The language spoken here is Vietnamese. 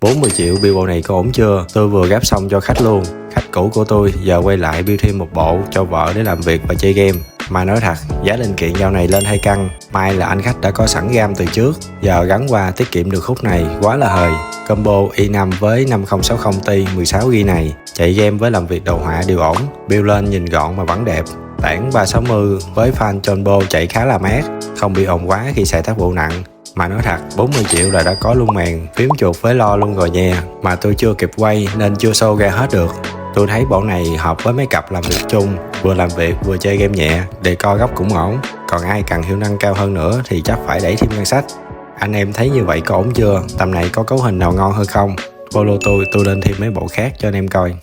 40 triệu build bộ này có ổn chưa? Tôi vừa gáp xong cho khách luôn. Khách cũ của tôi giờ quay lại build thêm một bộ cho vợ để làm việc và chơi game. Mà nói thật, giá linh kiện dạo này lên 2 căn. May là anh khách đã có sẵn gam từ trước. Giờ gắn qua tiết kiệm được khúc này quá là hời. Combo i5 với 5060 Ti 16GB này, chạy game với làm việc đồ họa đều ổn. Build lên nhìn gọn mà vẫn đẹp. Tản 360 với fan Jumbo chạy khá là mát, không bị ồn quá khi xài tác vụ nặng. Mà nói thật, 40 triệu là đã có luôn màn, phím chuột với lo luôn rồi nha. Mà tôi chưa kịp quay nên chưa show ra hết được. Tôi thấy bộ này hợp với mấy cặp làm việc chung, vừa làm việc vừa chơi game nhẹ, decor góc cũng ổn. Còn ai cần hiệu năng cao hơn nữa thì chắc phải đẩy thêm ngân sách. Anh em thấy như vậy có ổn chưa? Tầm này có cấu hình nào ngon hơn không? Follow tôi lên thêm mấy bộ khác cho anh em coi.